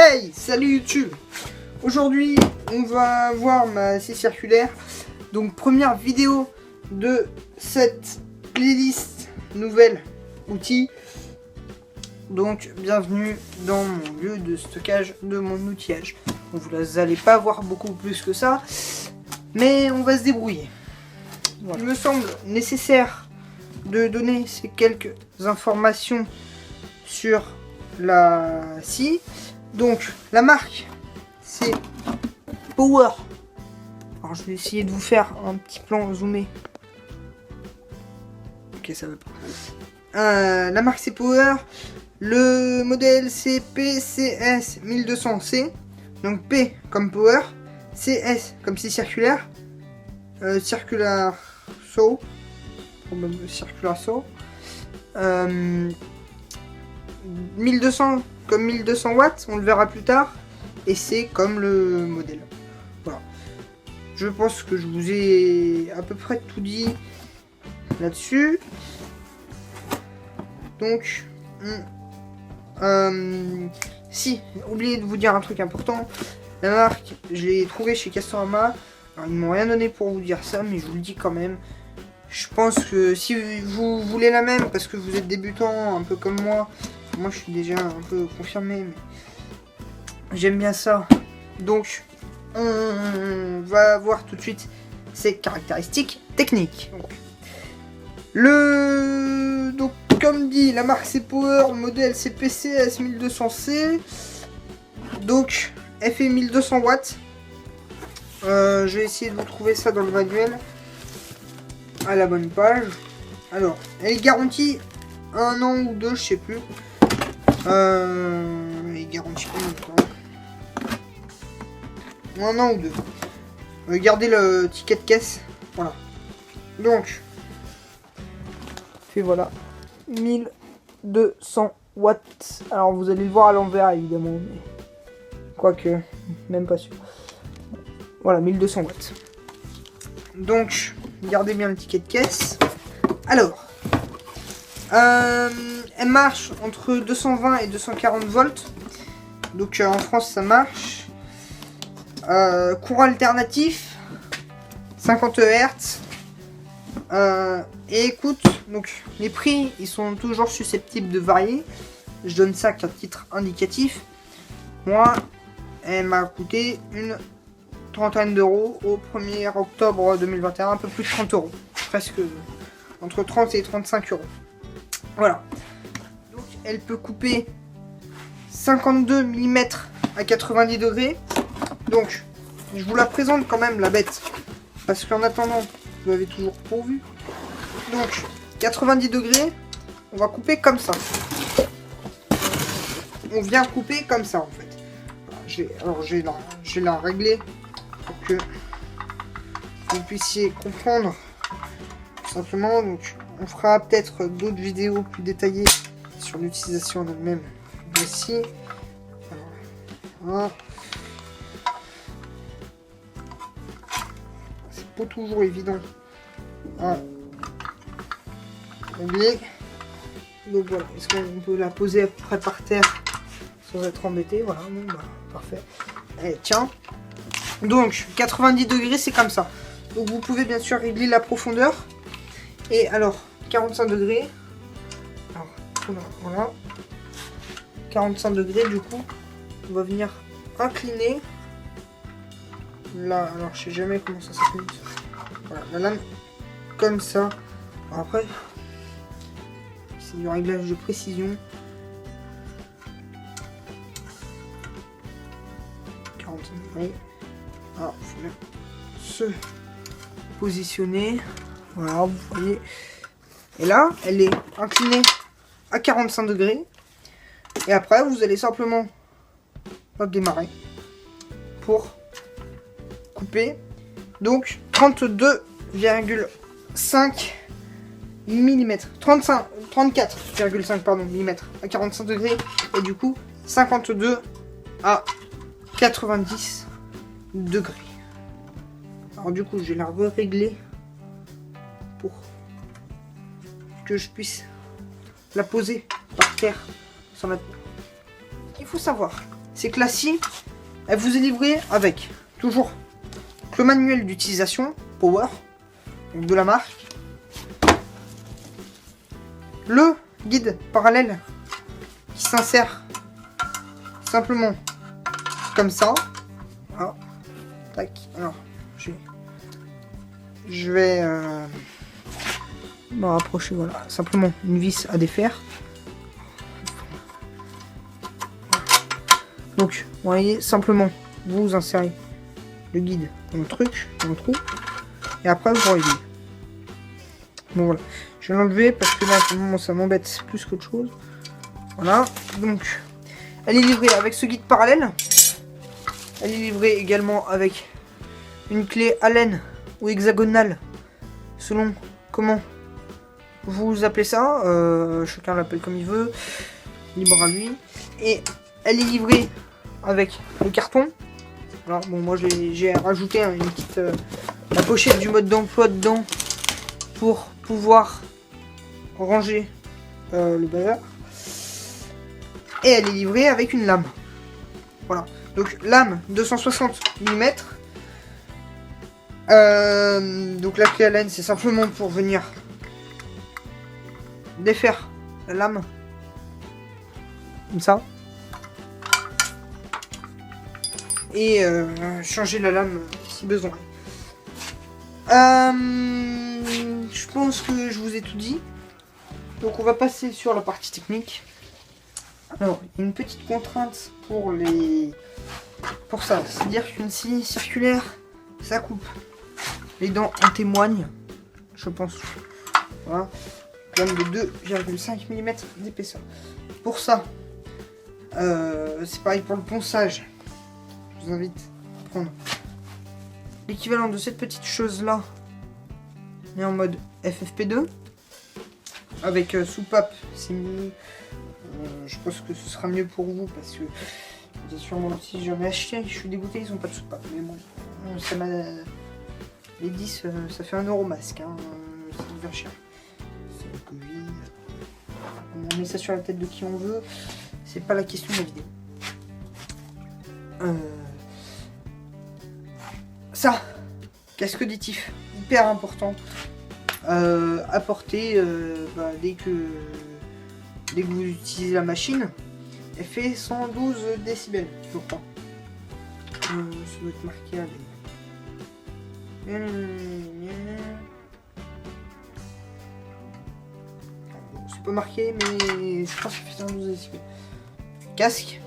Hey, salut YouTube. Aujourd'hui, on va voir ma scie circulaire. Donc, première vidéo de cette playlist nouvelle outils. Donc, bienvenue dans mon lieu de stockage de mon outillage. Donc, vous n'allez pas voir beaucoup plus que ça, mais on va se débrouiller. Voilà. Il me semble nécessaire de donner ces quelques informations sur la scie. Donc la marque c'est Power. Alors je vais essayer de vous faire un petit plan zoomé. Ok, ça va pas. La marque c'est Power. Le modèle c'est PCS 1200C. Donc P comme Power, CS comme scie circulaire, Circular Saw, Circular Saw, 1200 comme 1200 watts, on le verra plus tard, et c'est comme le modèle. Voilà. Je pense que je vous ai à peu près tout dit là-dessus. Donc, si, oublié de vous dire un truc important. La marque, je l'ai trouvée chez Castorama. Alors, ils m'ont rien donné pour vous dire ça, mais je vous le dis quand même. Je pense que si vous voulez la même, parce que vous êtes débutant, un peu comme moi je suis déjà un peu confirmé, mais j'aime bien ça. Donc, on va voir tout de suite ses caractéristiques techniques. Donc, comme dit, la marque c'est Power, le modèle c'est PCS 1200C. Donc, elle fait 1200 watts. Je vais essayer de vous trouver ça dans le manuel à la bonne page. Alors, elle est garantie 1 an ou 2, je sais plus. Elle est garantie combien de temps ? 1 an ou 2. Regardez le ticket de caisse. Voilà. Donc, fait voilà. 1200 watts. Alors, vous allez le voir à l'envers, évidemment. Mais... quoique, même pas sûr. Voilà, 1200 watts. Donc, regardez bien le ticket de caisse. Alors, elle marche entre 220 et 240 volts. Donc en France ça marche. Courant alternatif 50 Hz. Et écoute, donc les prix ils sont toujours susceptibles de varier. Je donne ça qu'à titre indicatif. Moi, elle m'a coûté une trentaine d'euros au 1er octobre 2021, un peu plus de 30 euros. Presque entre 30 et 35 euros. Voilà. Donc elle peut couper 52 mm à 90 degrés. Donc je vous la présente quand même la bête. Parce qu'en attendant, vous l'avez toujours pourvu. Donc 90 degrés, on va couper comme ça. On vient couper comme ça en fait. Alors j'ai la réglée pour que vous puissiez comprendre simplement. Donc on fera peut-être d'autres vidéos plus détaillées sur l'utilisation en elle-même de la scie. Voilà. C'est pas toujours évident à régler. Donc voilà, est-ce qu'on peut la poser à peu près par terre sans être embêté? Voilà, bon, bah, parfait. Allez, tiens. Donc 90 degrés, c'est comme ça. Donc vous pouvez bien sûr régler la profondeur. Et alors 45 degrés. Alors voilà. 45 degrés du coup. On va venir incliner. Là, alors je sais jamais comment ça s'appelle. Voilà, la lame comme ça. Alors, après, c'est du réglage de précision. 45 degrés. Alors, il faut bien se positionner. Voilà, vous voyez. Et là, elle est inclinée à 45 degrés. Et après, vous allez simplement démarrer pour couper. Donc, 32,5 mm. 34,5 pardon, mm à 45 degrés. Et du coup, 52 à 90 degrés. Alors du coup, je vais la régler pour que je puisse la poser par terre sans la... Il faut savoir c'est que la scie, elle vous est livrée avec toujours le manuel d'utilisation Power, donc de la marque, le guide parallèle qui s'insère simplement comme ça. Voilà. Tac. Alors, je vais me rapprocher. Voilà, simplement une vis à défaire. Donc, vous voyez, simplement, vous insérez le guide dans le truc, dans le trou, et après vous réglez. Bon voilà, je vais l'enlever parce que là, pour le moment, ça m'embête plus qu'autre chose. Voilà, donc, elle est livrée avec ce guide parallèle. Elle est livrée également avec une clé Allen ou hexagonale, selon comment vous appelez ça. Chacun l'appelle comme il veut, libre à lui. Et elle est livrée avec le carton. Alors bon, moi j'ai rajouté une petite la pochette du mode d'emploi dedans pour pouvoir ranger le bazar. Et elle est livrée avec une lame. Voilà. Donc lame 260 mm. Donc la clé Allen, c'est simplement pour venir défaire la lame comme ça. Et changer la lame si besoin. Je pense que je vous ai tout dit. Donc on va passer sur la partie technique. Alors, il y a une petite contrainte pour ça. C'est-à-dire qu'une scie circulaire, ça coupe. Les dents en témoignent, je pense. Voilà. Lame de 2,5 mm d'épaisseur. Pour ça, c'est pareil pour le ponçage. Je vous invite à prendre l'équivalent de cette petite chose là, mais en mode FFP2 avec soupape. C'est mieux. Je pense que ce sera mieux pour vous parce que bien sûrement si j'en ai acheté, je suis dégoûté, ils ont pas de soupape. Mais bon, ça m'a les 10, ça fait 1 € masque, hein. C'est hyper cher. C'est le Covid. On met ça sur la tête de qui on veut. C'est pas la question de la vidéo. Ça, casque auditif, hyper important à porter dès que vous utilisez la machine. Elle fait 112 décibels, je crois. Ça doit être marqué avec. C'est pas marqué, mais je pense que ça fait 112 décibels. Casque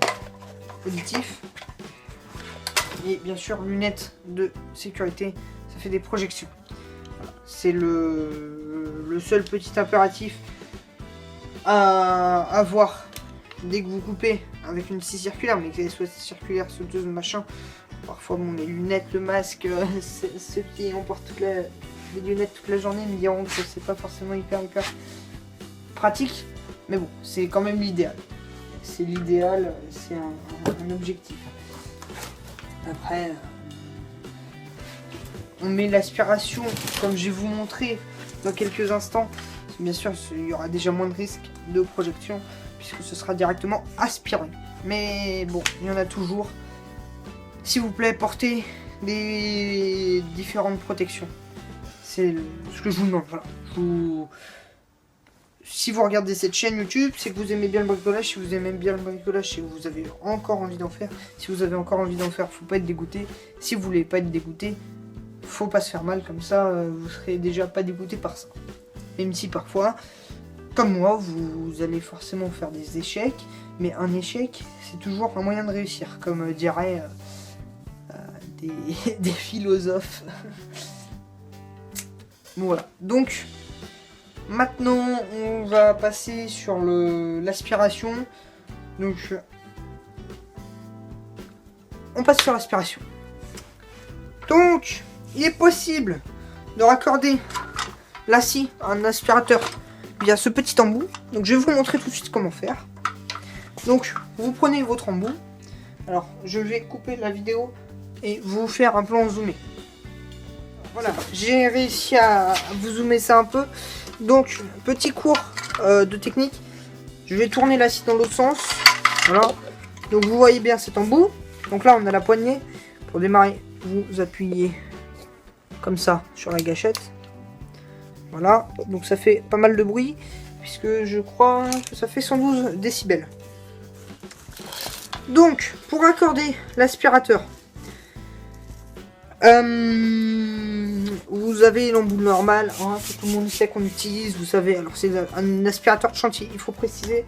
auditif. Et bien sûr, lunettes de sécurité, ça fait des projections. Voilà. C'est le seul petit impératif à avoir dès que vous coupez avec une scie circulaire, mais qu'elle soit circulaire, sauteuse, machin. Parfois, bon, les lunettes, le masque, ceux qui emportent les lunettes toute la journée me diront que c'est pas forcément hyper pratique, mais bon, c'est quand même l'idéal. C'est l'idéal, c'est un objectif. Après, on met l'aspiration, comme je vais vous montrer dans quelques instants. Bien sûr, il y aura déjà moins de risques de projection, puisque ce sera directement aspiré. Mais bon, il y en a toujours. S'il vous plaît, portez des différentes protections. C'est ce que je vous demande. Voilà. Si vous regardez cette chaîne YouTube, c'est que vous aimez bien le bricolage. Si vous aimez bien le bricolage, c'est que vous avez encore envie d'en faire. Si vous avez encore envie d'en faire, faut pas être dégoûté. Si vous voulez pas être dégoûté, faut pas se faire mal. Comme ça, vous serez déjà pas dégoûté par ça. Même si parfois, comme moi, vous allez forcément faire des échecs. Mais un échec, c'est toujours un moyen de réussir. Comme diraient des philosophes. Voilà. Donc, maintenant, on va passer sur l'aspiration. Donc, on passe sur l'aspiration. Donc, il est possible de raccorder la scie à un aspirateur via ce petit embout. Donc, je vais vous montrer tout de suite comment faire. Donc, vous prenez votre embout. Alors, je vais couper la vidéo et vous faire un plan zoomé. Voilà, j'ai réussi à vous zoomer ça un peu. Donc, petit cours de technique. Je vais tourner la scie dans l'autre sens. Voilà. Donc vous voyez bien cet embout. Donc là on a la poignée. Pour démarrer, vous appuyez comme ça sur la gâchette. Voilà, donc ça fait pas mal de bruit, puisque je crois que ça fait 112 décibels. Donc, pour accorder l'aspirateur, vous avez l'embout normal, hein, que tout le monde sait qu'on utilise, vous savez, alors c'est un aspirateur de chantier, il faut préciser,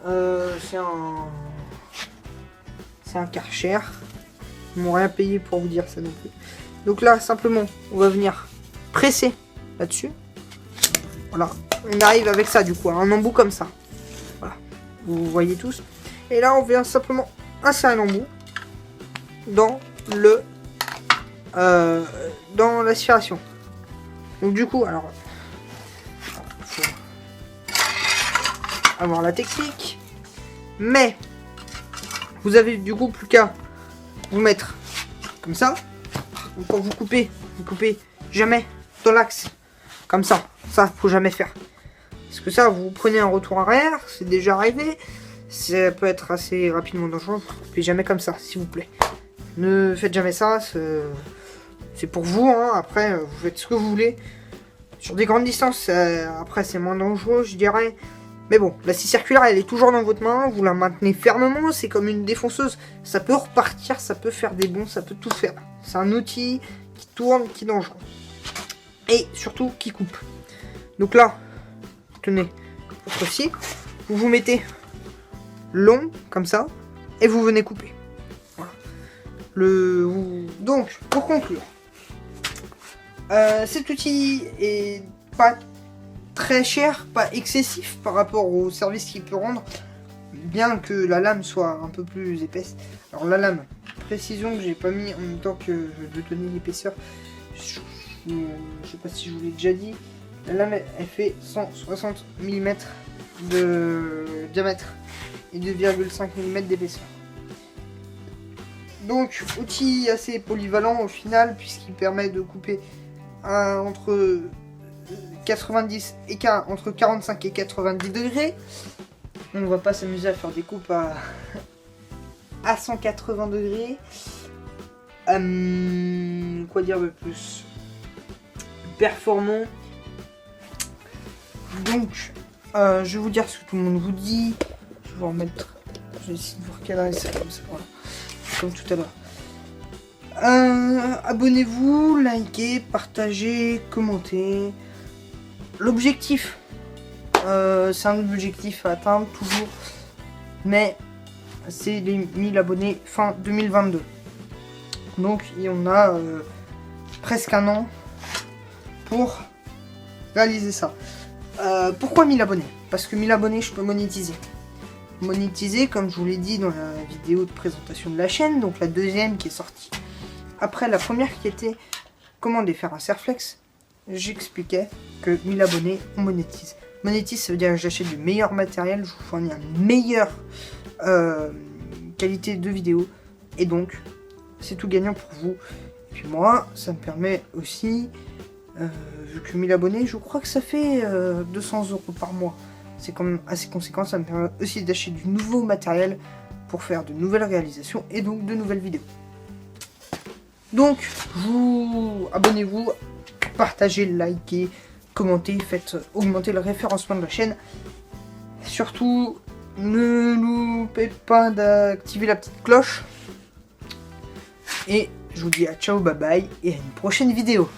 c'est un Karcher, ils m'ont rien payé pour vous dire ça non plus. Donc là, simplement, on va venir presser là-dessus. Voilà, on arrive avec ça du coup, un embout comme ça. Voilà, vous voyez tous. Et là, on vient simplement insérer l'embout dans le dans l'aspiration. Donc du coup, alors, faut avoir la technique, mais vous avez du coup plus qu'à vous mettre comme ça. Donc quand vous coupez jamais dans l'axe. Comme ça faut jamais faire. Parce que ça, vous prenez un retour arrière, c'est déjà arrivé. Ça peut être assez rapidement dangereux. Vous coupez jamais comme ça, s'il vous plaît. Ne faites jamais ça, c'est pour vous, hein. Après, vous faites ce que vous voulez. Sur des grandes distances, après c'est moins dangereux, je dirais. Mais bon, la scie circulaire, elle est toujours dans votre main, vous la maintenez fermement, c'est comme une défonceuse. Ça peut repartir, ça peut faire des bonds, ça peut tout faire. C'est un outil qui tourne, qui est dangereux. Et surtout, qui coupe. Donc là, tenez votre scie, vous vous mettez long, comme ça, et vous venez couper. Voilà. Donc, pour conclure, cet outil est pas très cher, pas excessif par rapport au service qu'il peut rendre, bien que la lame soit un peu plus épaisse. Alors la lame, précision que j'ai pas mis en même temps que de donner l'épaisseur, je sais pas si je vous l'ai déjà dit, la lame elle fait 160 mm de diamètre et 2,5 mm d'épaisseur. Donc outil assez polyvalent au final, puisqu'il permet de couper entre 90 et entre 45 et 90 degrés. On ne va pas s'amuser à faire des coupes à 180 degrés. Quoi dire de plus? Performant. Donc je vais vous dire ce que tout le monde vous dit. Je vais vous remettre, je vais essayer de vous recadrer ça comme ça, voilà, comme tout à l'heure. Abonnez-vous, likez, partagez, commentez. L'objectif, c'est un objectif à atteindre toujours, mais c'est les 1000 abonnés fin 2022. Donc on a presque un an pour réaliser ça. Pourquoi 1000 abonnés? Parce que 1000 abonnés, je peux monétiser. Monétiser, comme je vous l'ai dit dans la vidéo de présentation de la chaîne, donc la deuxième qui est sortie. Après la première qui était comment défaire un Serflex, j'expliquais que 1000 abonnés, on monétise. Monétise, ça veut dire que j'achète du meilleur matériel, je vous fournis une meilleure qualité de vidéo, et donc c'est tout gagnant pour vous. Et puis moi, ça me permet aussi, vu que 1000 abonnés, je crois que ça fait 200 € par mois. C'est quand même assez conséquent, ça me permet aussi d'acheter du nouveau matériel pour faire de nouvelles réalisations et donc de nouvelles vidéos. Donc, abonnez-vous, partagez, likez, commentez, faites augmenter le référencement de la chaîne. Surtout, ne loupez pas d'activer la petite cloche. Et je vous dis à ciao, bye bye, et à une prochaine vidéo.